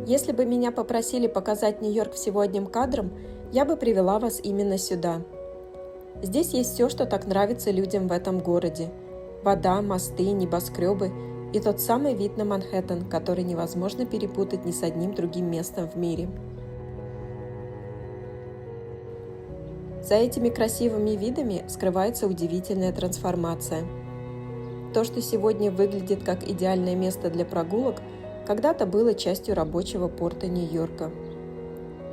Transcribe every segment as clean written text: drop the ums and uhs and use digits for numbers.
Если бы меня попросили показать Нью-Йорк всего одним кадром, я бы привела вас именно сюда. Здесь есть все, что так нравится людям в этом городе. Вода, мосты, небоскребы и тот самый вид на Манхэттен, который невозможно перепутать ни с одним другим местом в мире. За этими красивыми видами скрывается удивительная трансформация. То, что сегодня выглядит как идеальное место для прогулок, когда-то было частью рабочего порта Нью-Йорка.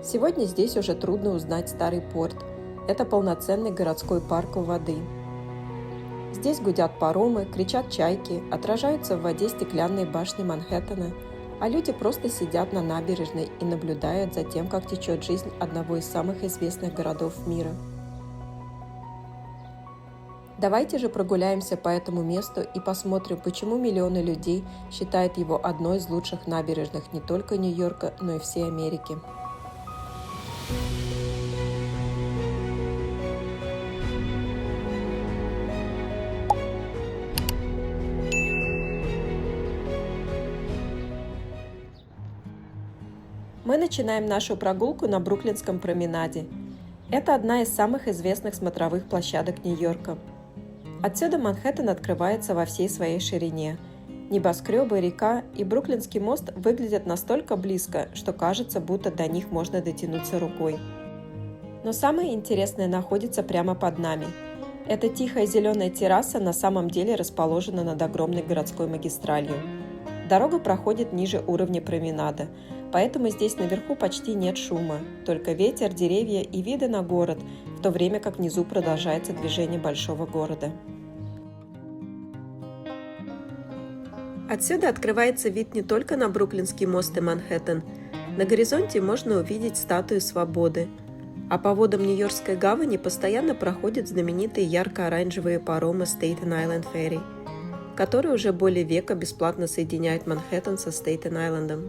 Сегодня здесь уже трудно узнать старый порт. Это полноценный городской парк у воды. Здесь гудят паромы, кричат чайки, отражаются в воде стеклянные башни Манхэттена, а люди просто сидят на набережной и наблюдают за тем, как течет жизнь одного из самых известных городов мира. Давайте же прогуляемся по этому месту и посмотрим, почему миллионы людей считают его одной из лучших набережных не только Нью-Йорка, но и всей Америки. Мы начинаем нашу прогулку на Бруклинском променаде. Это одна из самых известных смотровых площадок Нью-Йорка. Отсюда Манхэттен открывается во всей своей ширине. Небоскребы, река и Бруклинский мост выглядят настолько близко, что кажется, будто до них можно дотянуться рукой. Но самое интересное находится прямо под нами. Эта тихая зеленая терраса на самом деле расположена над огромной городской магистралью. Дорога проходит ниже уровня променада, поэтому здесь наверху почти нет шума, только ветер, деревья и виды на город, в то время как внизу продолжается движение большого города. Отсюда открывается вид не только на Бруклинский мост и Манхэттен. На горизонте можно увидеть статую Свободы. А по водам Нью-Йоркской гавани постоянно проходят знаменитые ярко-оранжевые паромы Стейтен-Айленд Ферри, которые уже более века бесплатно соединяют Манхэттен со Стейтен-Айлендом.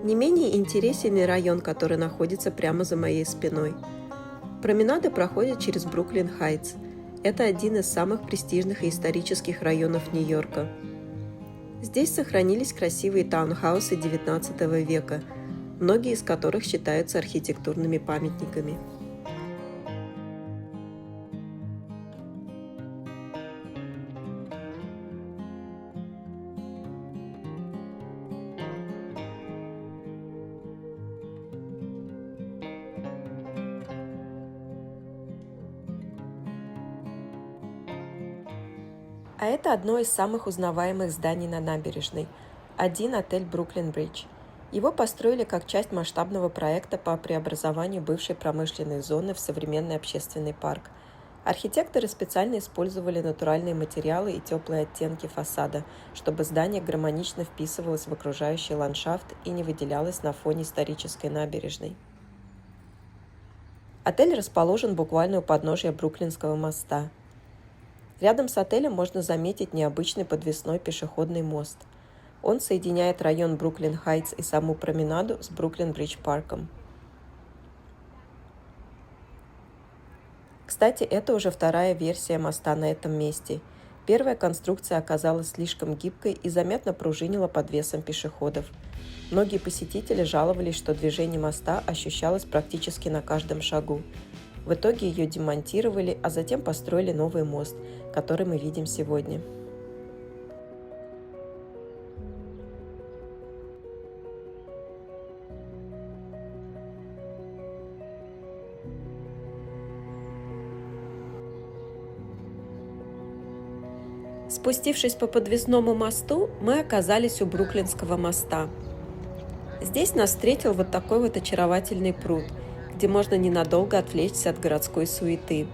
Не менее интересен и район, который находится прямо за моей спиной. Променады проходят через Бруклин-Хайтс. Это один из самых престижных и исторических районов Нью-Йорка. Здесь сохранились красивые таунхаусы XIX века, многие из которых считаются архитектурными памятниками. А это одно из самых узнаваемых зданий на набережной – один отель Бруклин Бридж. Его построили как часть масштабного проекта по преобразованию бывшей промышленной зоны в современный общественный парк. Архитекторы специально использовали натуральные материалы и теплые оттенки фасада, чтобы здание гармонично вписывалось в окружающий ландшафт и не выделялось на фоне исторической набережной. Отель расположен буквально у подножия Бруклинского моста. Рядом с отелем можно заметить необычный подвесной пешеходный мост. Он соединяет район Бруклин-Хайтс и саму променаду с Бруклин-Бридж-парком. Кстати, это уже вторая версия моста на этом месте. Первая конструкция оказалась слишком гибкой и заметно пружинила под весом пешеходов. Многие посетители жаловались, что движение моста ощущалось практически на каждом шагу. В итоге ее демонтировали, а затем построили новый мост, который мы видим сегодня. Спустившись по подвесному мосту, мы оказались у Бруклинского моста. Здесь нас встретил вот такой вот очаровательный пруд, где можно ненадолго отвлечься от городской суеты.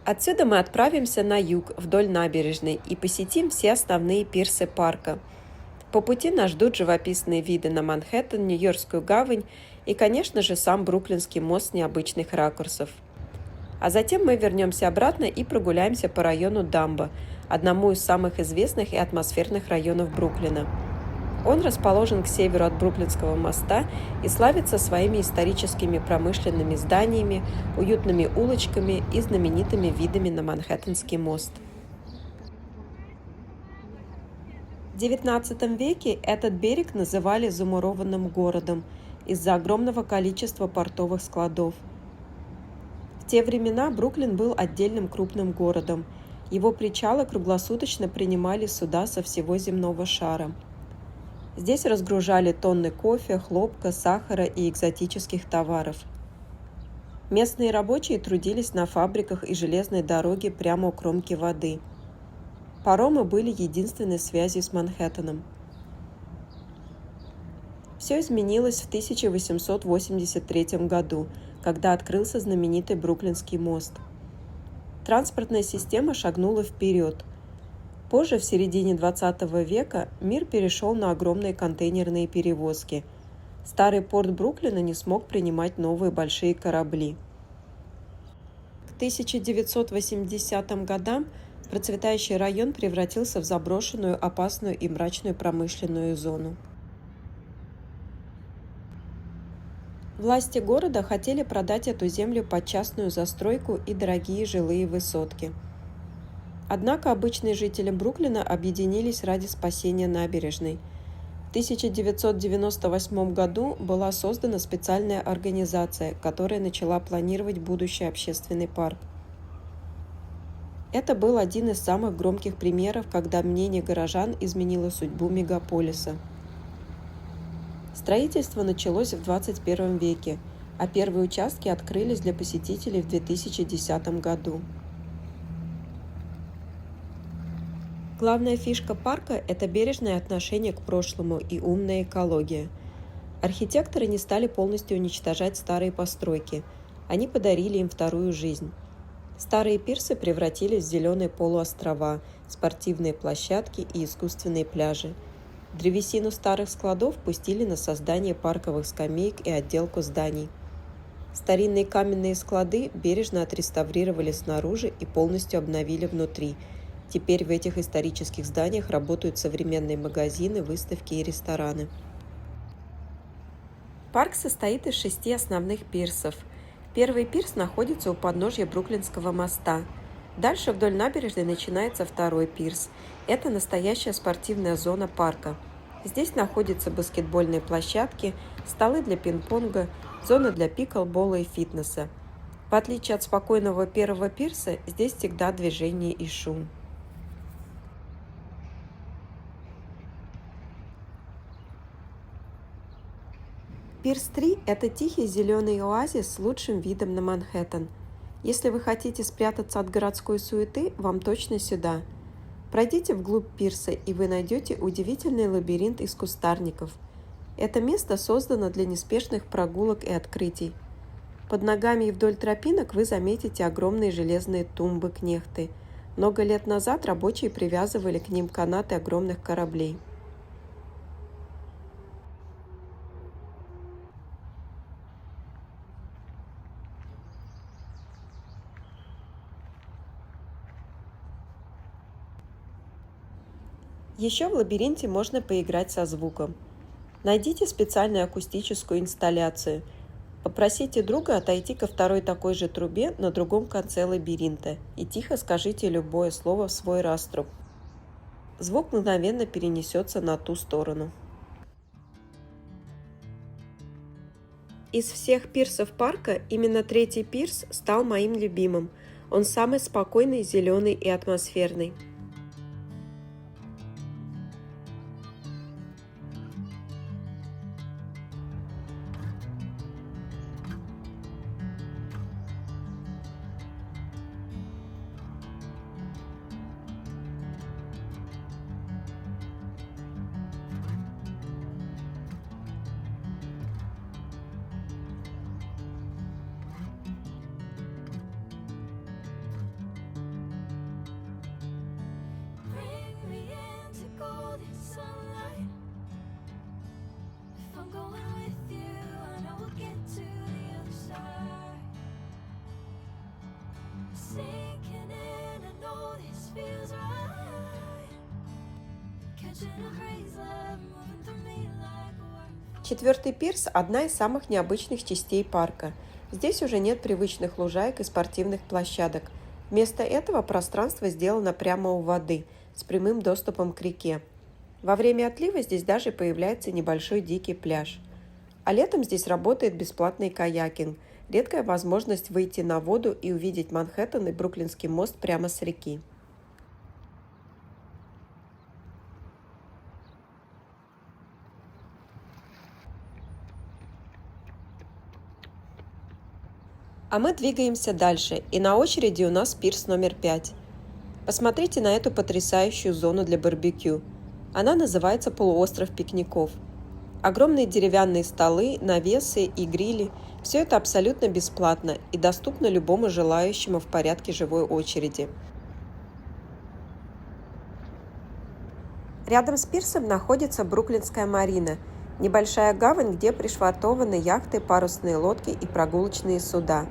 Отсюда мы отправимся на юг, вдоль набережной, и посетим все основные пирсы парка. По пути нас ждут живописные виды на Манхэттен, Нью-Йоркскую гавань и, конечно же, сам Бруклинский мост с необычных ракурсов. А затем мы вернемся обратно и прогуляемся по району Дамбо, одному из самых известных и атмосферных районов Бруклина. Он расположен к северу от Бруклинского моста и славится своими историческими промышленными зданиями, уютными улочками и знаменитыми видами на Манхэттенский мост. В XIX веке этот берег называли «замурованным городом» из-за огромного количества портовых складов. В те времена Бруклин был отдельным крупным городом. Его причалы круглосуточно принимали суда со всего земного шара. Здесь разгружали тонны кофе, хлопка, сахара и экзотических товаров. Местные рабочие трудились на фабриках и железной дороге прямо у кромки воды. Паромы были единственной связью с Манхэттеном. Все изменилось в 1883 году, когда открылся знаменитый Бруклинский мост. Транспортная система шагнула вперед. Позже, в середине XX века, мир перешел на огромные контейнерные перевозки. Старый порт Бруклина не смог принимать новые большие корабли. К 1980 годам процветающий район превратился в заброшенную, опасную и мрачную промышленную зону. Власти города хотели продать эту землю под частную застройку и дорогие жилые высотки. Однако обычные жители Бруклина объединились ради спасения набережной. В 1998 году была создана специальная организация, которая начала планировать будущий общественный парк. Это был один из самых громких примеров, когда мнение горожан изменило судьбу мегаполиса. Строительство началось в 21 веке, а первые участки открылись для посетителей в 2010 году. Главная фишка парка – это бережное отношение к прошлому и умная экология. Архитекторы не стали полностью уничтожать старые постройки, они подарили им вторую жизнь. Старые пирсы превратились в зеленые полуострова, спортивные площадки и искусственные пляжи. Древесину старых складов пустили на создание парковых скамеек и отделку зданий. Старинные каменные склады бережно отреставрировали снаружи и полностью обновили внутри. Теперь в этих исторических зданиях работают современные магазины, выставки и рестораны. Парк состоит из 6 основных пирсов. Первый пирс находится у подножья Бруклинского моста. Дальше вдоль набережной начинается второй пирс. Это настоящая спортивная зона парка. Здесь находятся баскетбольные площадки, столы для пинг-понга, зона для пиклбола и фитнеса. В отличие от спокойного первого пирса, здесь всегда движение и шум. Пирс 3 – это тихий зеленый оазис с лучшим видом на Манхэттен. Если вы хотите спрятаться от городской суеты, вам точно сюда. Пройдите вглубь пирса, и вы найдете удивительный лабиринт из кустарников. Это место создано для неспешных прогулок и открытий. Под ногами и вдоль тропинок вы заметите огромные железные тумбы-кнехты. Много лет назад рабочие привязывали к ним канаты огромных кораблей. Еще в лабиринте можно поиграть со звуком. Найдите специальную акустическую инсталляцию. Попросите друга отойти ко второй такой же трубе на другом конце лабиринта и тихо скажите любое слово в свой раструб. Звук мгновенно перенесется на ту сторону. Из всех пирсов парка именно третий пирс стал моим любимым. Он самый спокойный, зеленый и атмосферный. Четвертый пирс – одна из самых необычных частей парка. Здесь уже нет привычных лужаек и спортивных площадок. Вместо этого пространство сделано прямо у воды, с прямым доступом к реке. Во время отлива здесь даже появляется небольшой дикий пляж. А летом здесь работает бесплатный каякинг – редкая возможность выйти на воду и увидеть Манхэттен и Бруклинский мост прямо с реки. А мы двигаемся дальше, и на очереди у нас пирс номер 5. Посмотрите на эту потрясающую зону для барбекю. Она называется полуостров пикников. Огромные деревянные столы, навесы и грили – все это абсолютно бесплатно и доступно любому желающему в порядке живой очереди. Рядом с пирсом находится Бруклинская марина – небольшая гавань, где пришвартованы яхты, парусные лодки и прогулочные суда.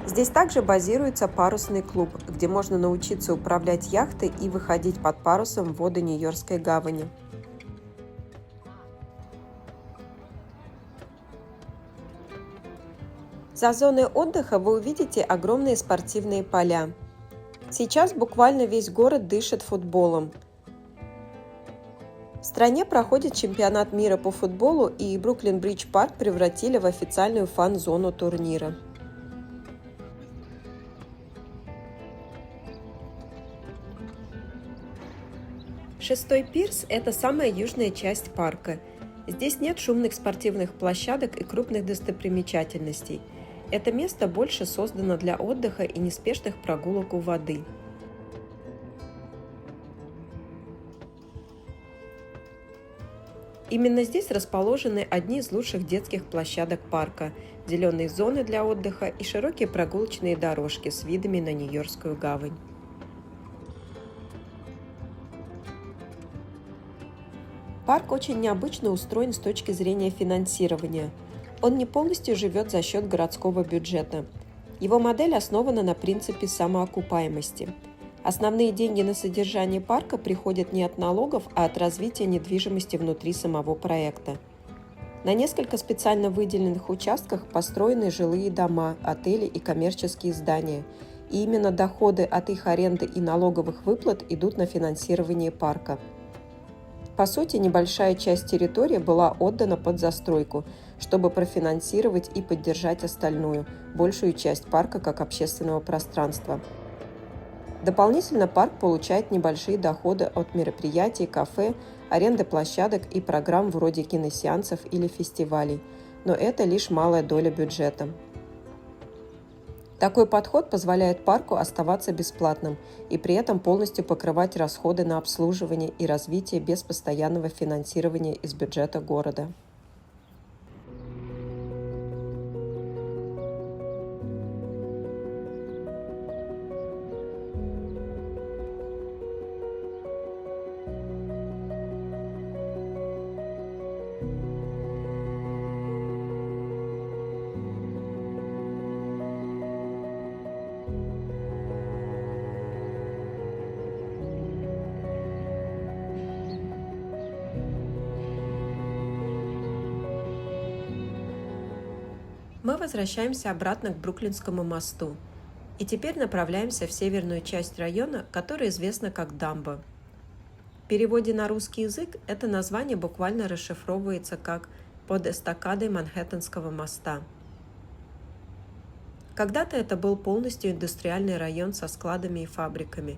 Здесь также базируется парусный клуб, где можно научиться управлять яхтой и выходить под парусом в воды Нью-Йоркской гавани. За зоной отдыха вы увидите огромные спортивные поля. Сейчас буквально весь город дышит футболом. В стране проходит чемпионат мира по футболу, и Бруклин-Бридж-парк превратили в официальную фан-зону турнира. Шестой пирс – это самая южная часть парка. Здесь нет шумных спортивных площадок и крупных достопримечательностей. Это место больше создано для отдыха и неспешных прогулок у воды. Именно здесь расположены одни из лучших детских площадок парка, зеленые зоны для отдыха и широкие прогулочные дорожки с видами на Нью-Йоркскую гавань. Парк очень необычно устроен с точки зрения финансирования. Он не полностью живет за счет городского бюджета. Его модель основана на принципе самоокупаемости. Основные деньги на содержание парка приходят не от налогов, а от развития недвижимости внутри самого проекта. На несколько специально выделенных участках построены жилые дома, отели и коммерческие здания. И именно доходы от их аренды и налоговых выплат идут на финансирование парка. По сути, небольшая часть территории была отдана под застройку, чтобы профинансировать и поддержать остальную, большую часть парка как общественного пространства. Дополнительно парк получает небольшие доходы от мероприятий, кафе, аренды площадок и программ вроде киносеансов или фестивалей, но это лишь малая доля бюджета. Такой подход позволяет парку оставаться бесплатным и при этом полностью покрывать расходы на обслуживание и развитие без постоянного финансирования из бюджета города. Мы возвращаемся обратно к Бруклинскому мосту и теперь направляемся в северную часть района, которая известна как Дамбо. В переводе на русский язык это название буквально расшифровывается как «под эстакадой Манхэттенского моста». Когда-то это был полностью индустриальный район со складами и фабриками,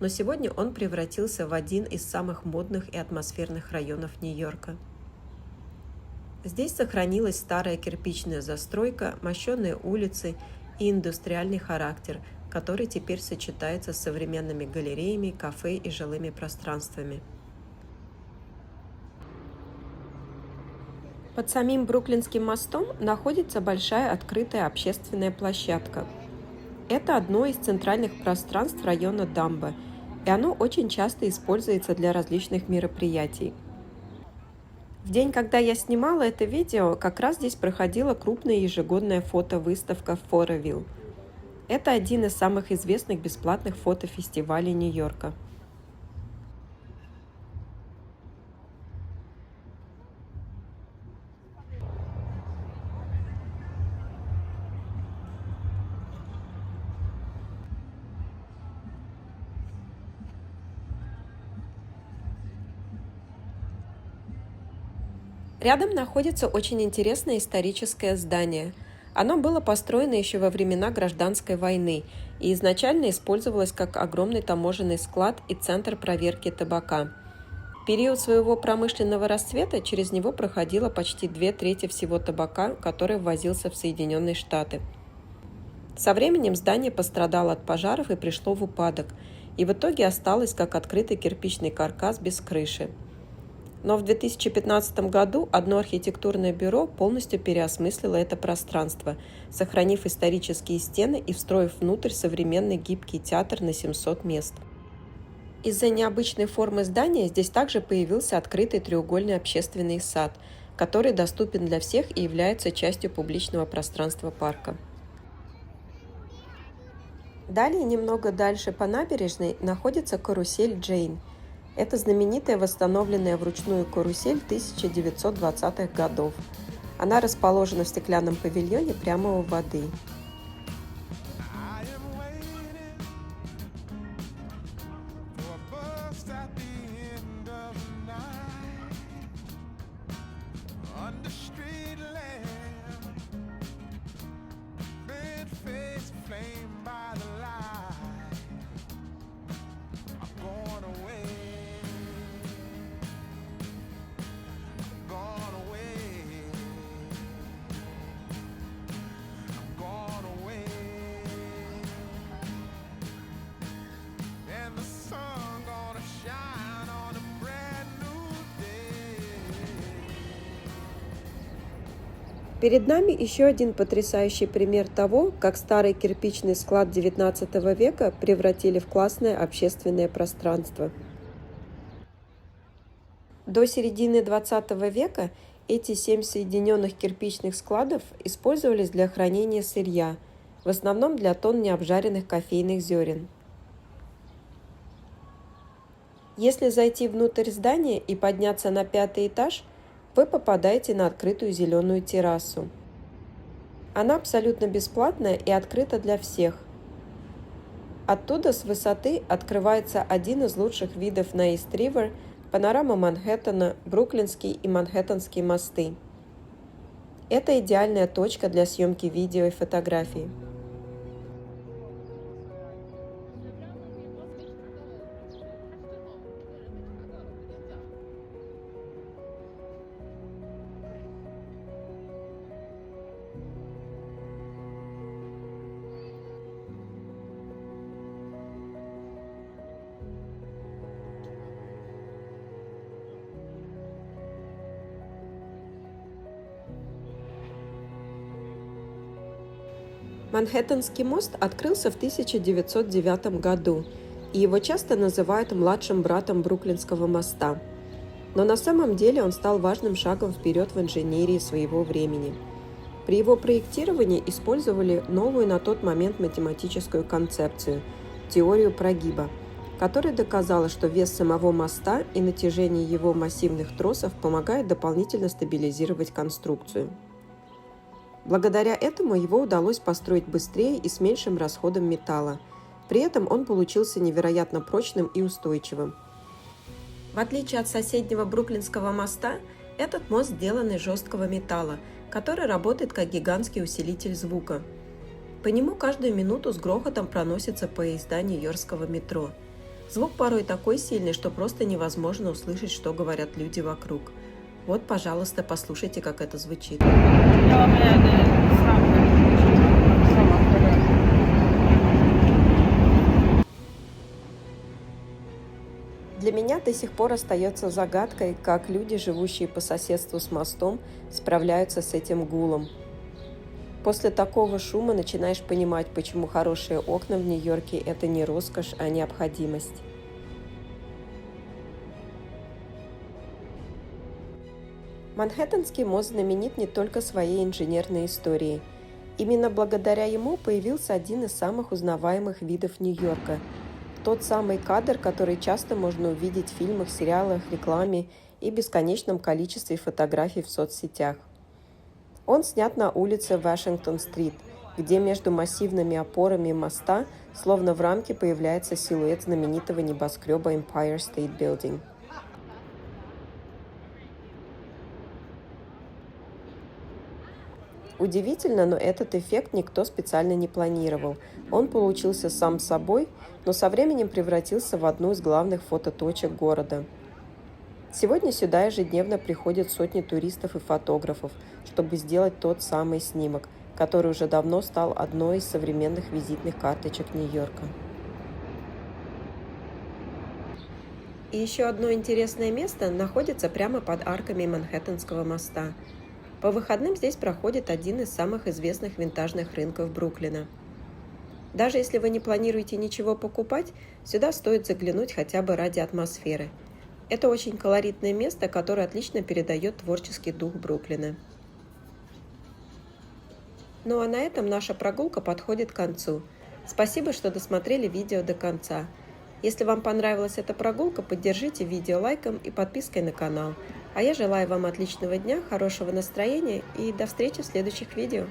но сегодня он превратился в один из самых модных и атмосферных районов Нью-Йорка. Здесь сохранилась старая кирпичная застройка, мощеные улицы и индустриальный характер, который теперь сочетается с современными галереями, кафе и жилыми пространствами. Под самим Бруклинским мостом находится большая открытая общественная площадка. Это одно из центральных пространств района Дамбо, и оно очень часто используется для различных мероприятий. В день, когда я снимала это видео, как раз здесь проходила крупная ежегодная фотовыставка Форовилл. Это один из самых известных бесплатных фотофестивалей Нью-Йорка. Рядом находится очень интересное историческое здание. Оно было построено еще во времена Гражданской войны и изначально использовалось как огромный таможенный склад и центр проверки табака. В период своего промышленного расцвета через него проходило почти 2/3 всего табака, который ввозился в Соединенные Штаты. Со временем здание пострадало от пожаров и пришло в упадок, и в итоге осталось как открытый кирпичный каркас без крыши. Но в 2015 году одно архитектурное бюро полностью переосмыслило это пространство, сохранив исторические стены и встроив внутрь современный гибкий театр на 700 мест. Из-за необычной формы здания здесь также появился открытый треугольный общественный сад, который доступен для всех и является частью публичного пространства парка. Далее, немного дальше по набережной, находится карусель Джейн. Это знаменитая восстановленная вручную карусель 1920-х годов. Она расположена в стеклянном павильоне прямо у воды. Перед нами еще один потрясающий пример того, как старый кирпичный склад XIX века превратили в классное общественное пространство. До середины XX века эти 7 соединенных кирпичных складов использовались для хранения сырья, в основном для тонн необжаренных кофейных зерен. Если зайти внутрь здания и подняться на 5-й этаж, вы попадаете на открытую зеленую террасу. Она абсолютно бесплатная и открыта для всех. Оттуда с высоты открывается один из лучших видов на Ист-Ривер, панорама Манхэттена, Бруклинский и Манхэттенский мосты. Это идеальная точка для съемки видео и фотографий. Манхэттенский мост открылся в 1909 году, и его часто называют младшим братом Бруклинского моста. Но на самом деле он стал важным шагом вперед в инженерии своего времени. При его проектировании использовали новую на тот момент математическую концепцию – теорию прогиба, которая доказала, что вес самого моста и натяжение его массивных тросов помогают дополнительно стабилизировать конструкцию. Благодаря этому его удалось построить быстрее и с меньшим расходом металла. При этом он получился невероятно прочным и устойчивым. В отличие от соседнего Бруклинского моста, этот мост сделан из жесткого металла, который работает как гигантский усилитель звука. По нему каждую минуту с грохотом проносятся поезда нью-йоркского метро. Звук порой такой сильный, что просто невозможно услышать, что говорят люди вокруг. Вот, пожалуйста, послушайте, как это звучит. Для меня до сих пор остается загадкой, как люди, живущие по соседству с мостом, справляются с этим гулом. После такого шума начинаешь понимать, почему хорошие окна в Нью-Йорке – это не роскошь, а необходимость. Манхэттенский мост знаменит не только своей инженерной историей. Именно благодаря ему появился один из самых узнаваемых видов Нью-Йорка. Тот самый кадр, который часто можно увидеть в фильмах, сериалах, рекламе и бесконечном количестве фотографий в соцсетях. Он снят на улице Вашингтон-стрит, где между массивными опорами моста, словно в рамке, появляется силуэт знаменитого небоскреба Empire State Building. Удивительно, но этот эффект никто специально не планировал. Он получился сам собой, но со временем превратился в одну из главных фототочек города. Сегодня сюда ежедневно приходят сотни туристов и фотографов, чтобы сделать тот самый снимок, который уже давно стал одной из современных визитных карточек Нью-Йорка. И еще одно интересное место находится прямо под арками Манхэттенского моста. По выходным здесь проходит один из самых известных винтажных рынков Бруклина. Даже если вы не планируете ничего покупать, сюда стоит заглянуть хотя бы ради атмосферы. Это очень колоритное место, которое отлично передает творческий дух Бруклина. Ну а на этом наша прогулка подходит к концу. Спасибо, что досмотрели видео до конца. Если вам понравилась эта прогулка, поддержите видео лайком и подпиской на канал. А я желаю вам отличного дня, хорошего настроения и до встречи в следующих видео.